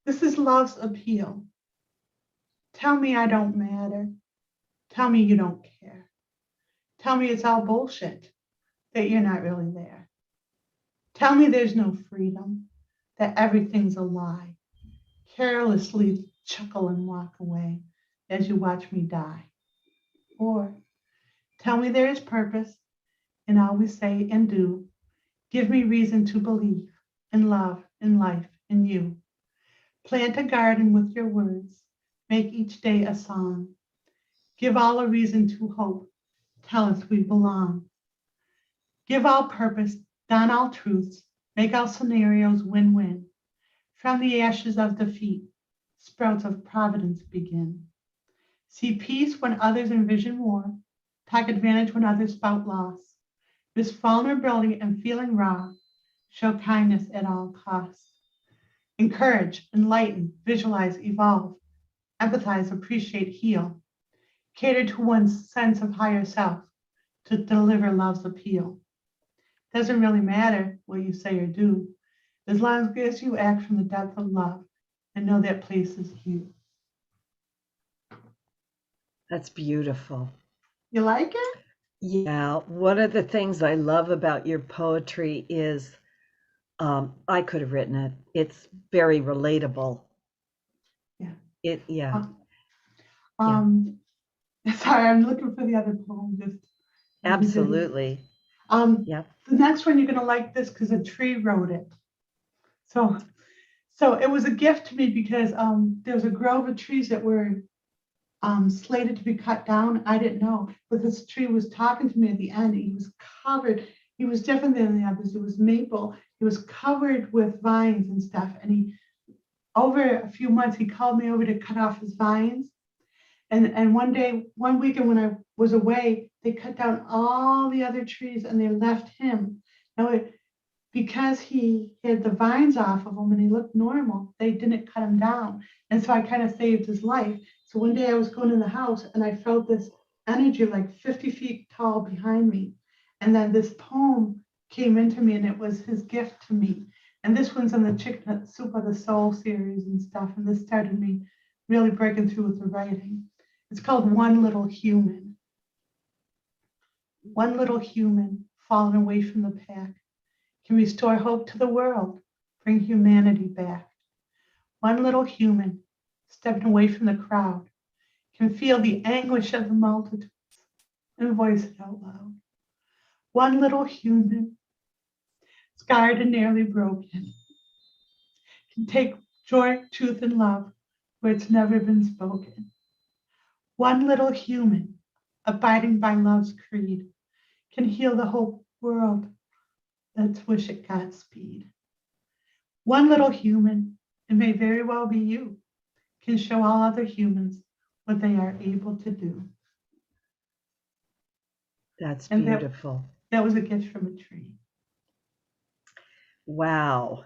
[SPEAKER 3] This is Love's Appeal. Tell me I don't matter. Tell me you don't care. Tell me it's all bullshit, that you're not really there. Tell me there's no freedom, that everything's a lie. Carelessly chuckle and walk away as you watch me die. Or tell me there is purpose in all we say and do. Give me reason to believe in love, in life, in you. Plant a garden with your words. Make each day a song. Give all a reason to hope. Tell us we belong. Give all purpose, don all truths, make all scenarios win-win. From the ashes of defeat, sprouts of providence begin. See peace when others envision war, take advantage when others spout loss. This vulnerability and feeling raw, show kindness at all costs. Encourage, enlighten, visualize, evolve, empathize, appreciate, heal. Cater to one's sense of higher self to deliver love's appeal. Doesn't really matter what you say or do, as long as you act from the depth of love and know that place is you.
[SPEAKER 1] That's beautiful.
[SPEAKER 3] You like it?
[SPEAKER 1] Yeah. One of the things I love about your poetry is I could have written it. It's very relatable.
[SPEAKER 3] Yeah. Sorry, I'm looking for the other poem.
[SPEAKER 1] Absolutely.
[SPEAKER 3] The next one, you're gonna like this because a tree wrote it. So it was a gift to me because there's a grove of trees that were slated to be cut down. I didn't know, but this tree was talking to me at the end. He was covered. He was different than the others. It was maple. He was covered with vines and stuff. And over a few months, he called me over to cut off his vines. And one weekend when I was away, they cut down all the other trees and they left him. Now, because he had the vines off of him and he looked normal, they didn't cut him down. And so I kind of saved his life. So one day I was going in the house and I felt this energy like 50 feet tall behind me. And then this poem came into me and it was his gift to me. And this one's in the Chicken Soup of the Soul series and stuff. And this started me really breaking through with the writing. It's called One Little Human. One little human fallen away from the pack can restore hope to the world, bring humanity back. One little human stepping away from the crowd can feel the anguish of the multitudes and voice it out loud. One little human, scarred and nearly broken, can take joy, truth, and love where it's never been spoken. One little human, abiding by love's creed, can heal the whole world. Let's wish it Godspeed. One little human, it may very well be you, can show all other humans what they are able to do.
[SPEAKER 1] That's beautiful.
[SPEAKER 3] That was a gift from a tree.
[SPEAKER 1] Wow.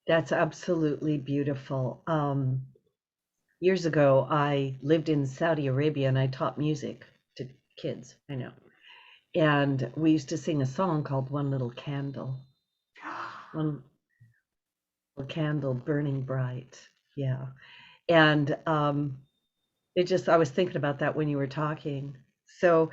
[SPEAKER 1] That's absolutely beautiful. Years ago, I lived in Saudi Arabia and I taught music to kids, I know. And we used to sing a song called One Little Candle. One little candle burning bright. Yeah. And I was thinking about that when you were talking. So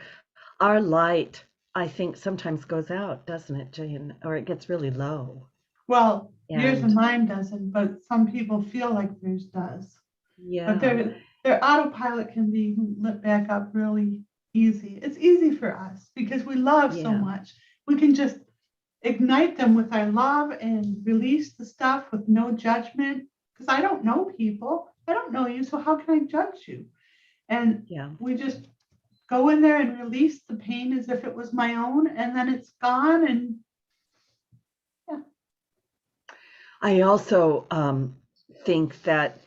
[SPEAKER 1] our light, I think, sometimes goes out, doesn't it, Jane? Or it gets really low.
[SPEAKER 3] Well, yours and
[SPEAKER 1] And
[SPEAKER 3] mine doesn't, but some people feel like theirs does. But
[SPEAKER 1] yeah,
[SPEAKER 3] their autopilot can be lit back up really easy. It's easy for us because we love so
[SPEAKER 1] yeah,
[SPEAKER 3] much. We can just ignite them with our love and release the stuff with no judgment. Because I don't know people. I don't know you, so how can I judge you? And
[SPEAKER 1] yeah.
[SPEAKER 3] we just go in there and release the pain as if it was my own, and then it's gone. And yeah.
[SPEAKER 1] I also think that,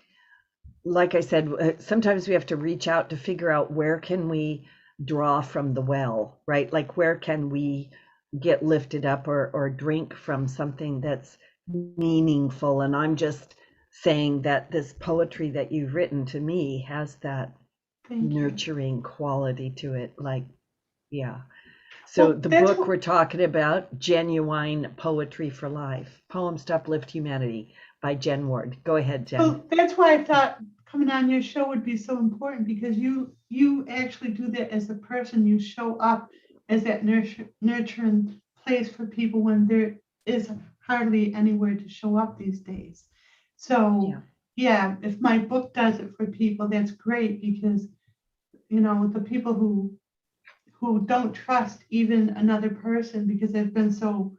[SPEAKER 1] like I said, sometimes we have to reach out to figure out where can we draw from the well, right? Like where can we get lifted up or drink from something that's meaningful. And I'm just saying that this poetry that you've written to me has that
[SPEAKER 3] Thank you.
[SPEAKER 1] nurturing quality to it. Like, yeah. So
[SPEAKER 3] Well,
[SPEAKER 1] the
[SPEAKER 3] that's
[SPEAKER 1] book
[SPEAKER 3] what-
[SPEAKER 1] we're talking about, Genuine Poetry for Life, Poems to Uplift Humanity by Jen Ward. Go ahead, Jen.
[SPEAKER 3] Well, that's why I thought coming on your show would be so important, because you actually do that as a person. You show up as that nurturing place for people when there is hardly anywhere to show up these days. So yeah, if my book does it for people, that's great, because the people who don't trust even another person because they've been so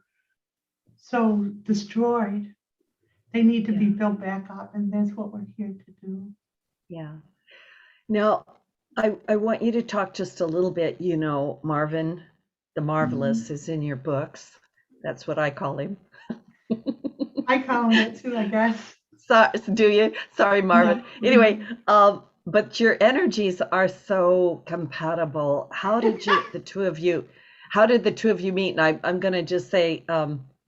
[SPEAKER 3] destroyed, they need to be built back up, and that's what we're here to do.
[SPEAKER 1] Yeah. Now, I want you to talk just a little bit, Marvin, the Marvelous is in your books. That's what I call him.
[SPEAKER 3] I call him it too, I guess.
[SPEAKER 1] So, do you? Sorry, Marvin.
[SPEAKER 3] Yeah.
[SPEAKER 1] Anyway, but your energies are so compatible. How did the two of you meet? And I'm going to just say,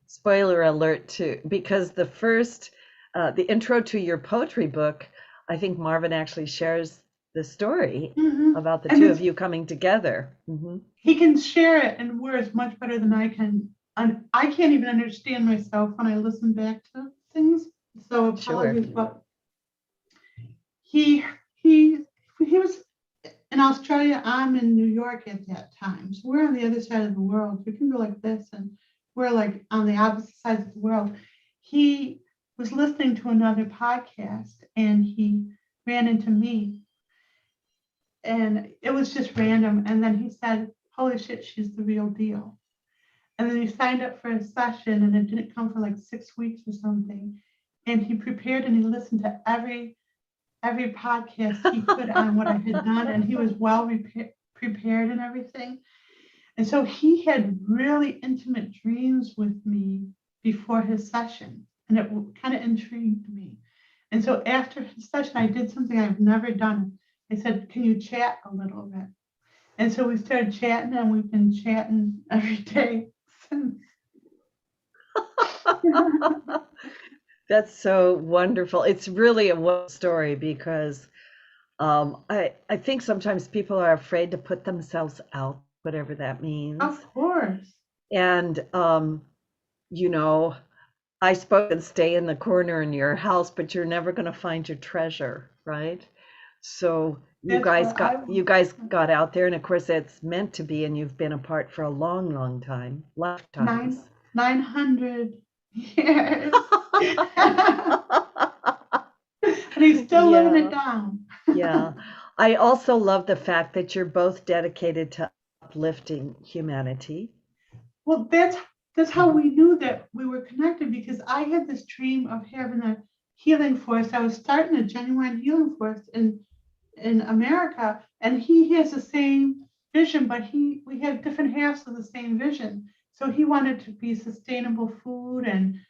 [SPEAKER 1] spoiler alert because the intro to your poetry book, I think Marvin actually shares the story about the two of you coming together.
[SPEAKER 3] He can share it in words much better than I can. And I can't even understand myself when I listen back to things. So apologies, but he was in Australia. I'm in New York at that time. So we're on the other side of the world. We can go like this, and we're like on the opposite sides of the world. He was listening to another podcast, and he ran into me. And it was just random. And then he said, "Holy shit, she's the real deal." And then he signed up for a session, and it didn't come for like 6 weeks or something. And he prepared and he listened to every podcast he could on what I had done. And he was well prepared and everything. And so he had really intimate dreams with me before his session. And it kind of intrigued me. And so after his session, I did something I've never done. I said, "Can you chat a little bit?" And so we started chatting, and we've been chatting every day since.
[SPEAKER 1] That's so wonderful. It's really a wonderful story because I think sometimes people are afraid to put themselves out, whatever that means.
[SPEAKER 3] Of course.
[SPEAKER 1] And I suppose and stay in the corner in your house, but you're never going to find your treasure, right? So you guys got out there, and of course it's meant to be, and you've been apart for a long, long time, lifetimes.
[SPEAKER 3] 900 years. And he's still living it down.
[SPEAKER 1] Yeah. I also love the fact that you're both dedicated to uplifting humanity.
[SPEAKER 3] Well, that's how we knew that we were connected, because I had this dream of having a healing force. I was starting a genuine healing force in America, and he has the same vision, but we have different halves of the same vision. So he wanted to be sustainable food and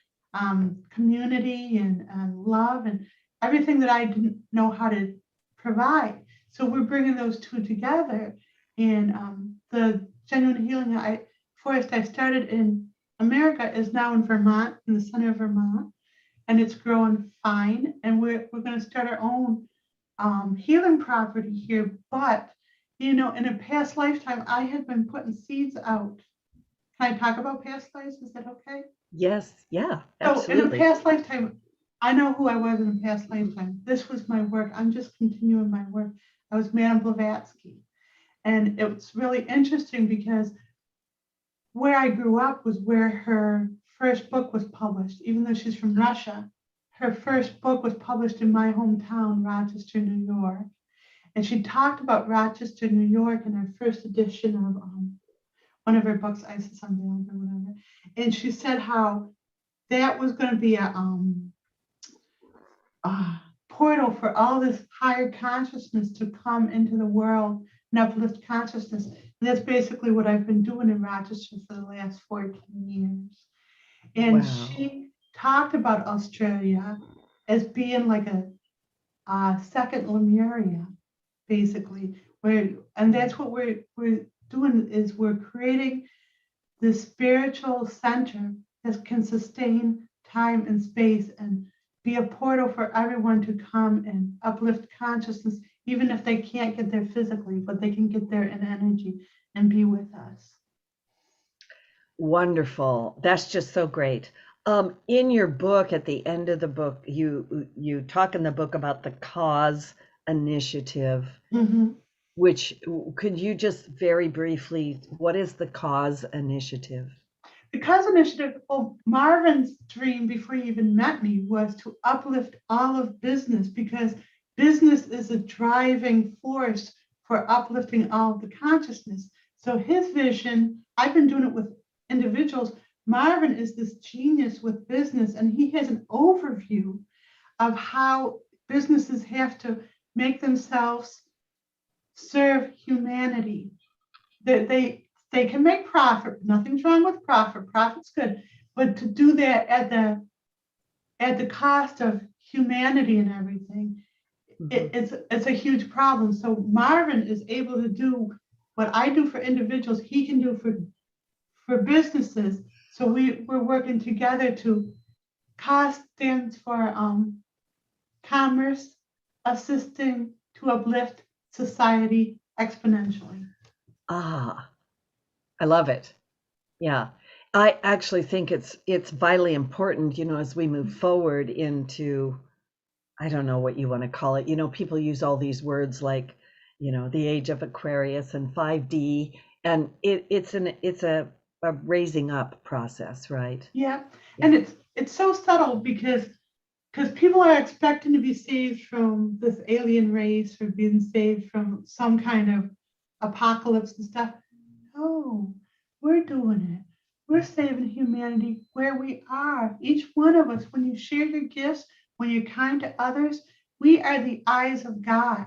[SPEAKER 3] community and love and everything that I didn't know how to provide. So we're bringing those two together. And the Genuine Healing forest I started in America is now in Vermont, in the center of Vermont, and it's growing fine. And we're going to start our own healing property here. But in a past lifetime, I had been putting seeds out. Can I talk about past lives? Is that okay?
[SPEAKER 1] Yes, yeah,
[SPEAKER 3] So
[SPEAKER 1] absolutely.
[SPEAKER 3] in a past lifetime, I know who I was in a past lifetime. This was my work. I'm just continuing my work. I was Madame Blavatsky. And it's really interesting because where I grew up was where her first book was published, even though she's from Russia. Her first book was published in my hometown, Rochester, New York. And she talked about Rochester, New York in her first edition of one of her books, Isis Unveiled or whatever. And she said how that was going to be a portal for all this higher consciousness to come into the world and uplift consciousness. And that's basically what I've been doing in Rochester for the last 14 years. And
[SPEAKER 1] Wow.
[SPEAKER 3] she talked about Australia as being like a second Lemuria, basically. And that's what we're doing, is we're creating this spiritual center that can sustain time and space and be a portal for everyone to come and uplift consciousness, even if they can't get there physically, but they can get there in energy and be with us.
[SPEAKER 1] Wonderful. That's just so great. In your book, at the end of the book, you talk in the book about the cause initiative,
[SPEAKER 3] Mhm.
[SPEAKER 1] which could you just very briefly, what is the cause initiative?
[SPEAKER 3] The Cause Initiative, well, Marvin's dream before he even met me was to uplift all of business, because business is a driving force for uplifting all of the consciousness. So his vision, I've been doing it with individuals. Marvin is this genius with business, and he has an overview of how businesses have to make themselves serve humanity. They can make profit. Nothing's wrong with profit. Profit's good, but to do that at the cost of humanity and everything, it's a huge problem. So Marvin is able to do what I do for individuals. He can do for businesses. So we're working together to. COS stands for commerce, assisting to uplift society exponentially.
[SPEAKER 1] I love it. Yeah. I actually think it's vitally important, as we move forward into, I don't know what you want to call it. People use all these words like, the age of Aquarius and 5D, and it's a raising up process, right?
[SPEAKER 3] Yeah. And it's so subtle because people are expecting to be saved from this alien race or being saved from some kind of apocalypse and stuff. No, we're doing it. We're saving humanity where we are. Each one of us, when you share your gifts, when you're kind to others, we are the eyes of God.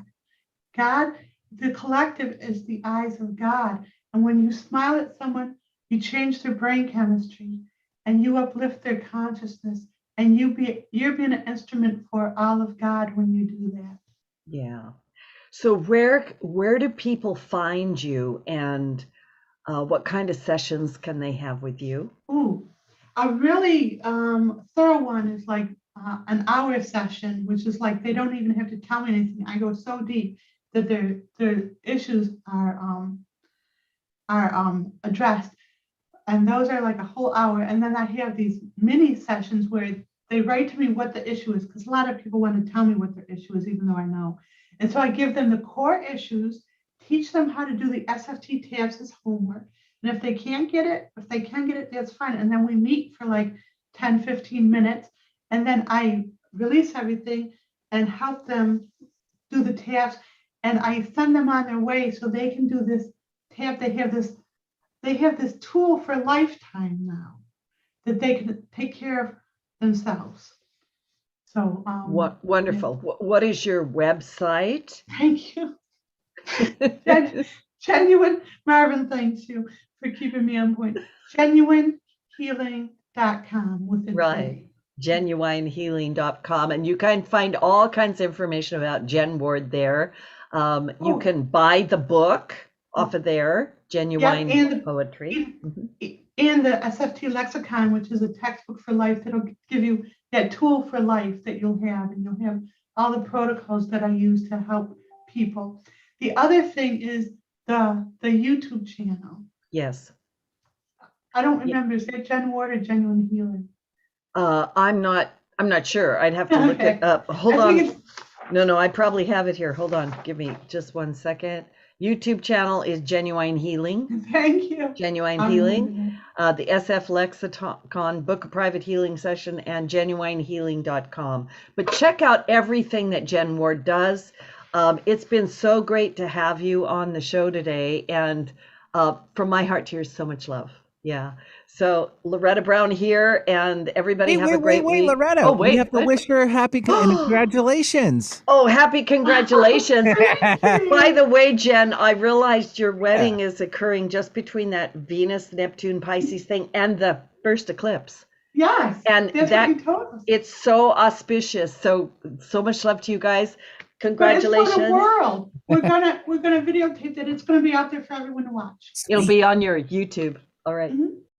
[SPEAKER 3] God, the collective is the eyes of God. And when you smile at someone, you change their brain chemistry and you uplift their consciousness, and you're being an instrument for all of God when you do that.
[SPEAKER 1] Yeah. So where do people find you, and what kind of sessions can they have with you?
[SPEAKER 3] Ooh, a really thorough one is like an hour session, which is like they don't even have to tell me anything. I go so deep that their issues are addressed, and those are like a whole hour. And then I have these mini sessions where they write to me what the issue is, because a lot of people want to tell me what their issue is, even though I know. And so I give them the core issues, teach them how to do the SFT tabs as homework. And if they can get it, that's fine. And then we meet for like 10, 15 minutes. And then I release everything and help them do the tabs. And I send them on their way so they can do this tab. They have this tool for lifetime now that they can take care of themselves. So
[SPEAKER 1] What wonderful. What is your website?
[SPEAKER 3] Thank you. JENuine, Marvin, thanks you for keeping me on point. JENuineHealing.com within
[SPEAKER 1] Right. JENuineHealing.com, and you can find all kinds of information about Jen Ward there. You can buy the book off of there, Genuine
[SPEAKER 3] and
[SPEAKER 1] Poetry.
[SPEAKER 3] And the SFT Lexicon, which is a textbook for life that'll give you that tool for life that you'll have, and you'll have all the protocols that I use to help people. The other thing is the YouTube channel.
[SPEAKER 1] Yes.
[SPEAKER 3] I don't remember, is that Jen Ward or JENuine Healing?
[SPEAKER 1] I'm not sure. I'd have to look it up. Hold
[SPEAKER 3] I
[SPEAKER 1] on.
[SPEAKER 3] think
[SPEAKER 1] No, I probably have it here. Hold on. Give me just 1 second. YouTube channel is JENuine Healing.
[SPEAKER 3] Thank you.
[SPEAKER 1] JENuine Healing. The SF Lexicon, book a private healing session, and genuinehealing.com. But check out everything that Jen Ward does. It's been so great to have you on the show today. And from my heart to yours, so much love. Yeah. So Loretta Brown here, and everybody have a great week.
[SPEAKER 2] Loretta.
[SPEAKER 1] Oh, wait.
[SPEAKER 2] We have to wish her happy congratulations.
[SPEAKER 1] Oh, happy congratulations. By the way, Jen, I realized your wedding is occurring just between that Venus, Neptune, Pisces thing and the first eclipse.
[SPEAKER 3] Yes.
[SPEAKER 1] And
[SPEAKER 3] that's
[SPEAKER 1] that
[SPEAKER 3] what you told us.
[SPEAKER 1] it's so auspicious. So much love to you guys. Congratulations.
[SPEAKER 3] But it's for the world. We're gonna videotape that. It's gonna be out there for everyone to watch.
[SPEAKER 1] It'll be on your YouTube. All right.
[SPEAKER 3] Mhm.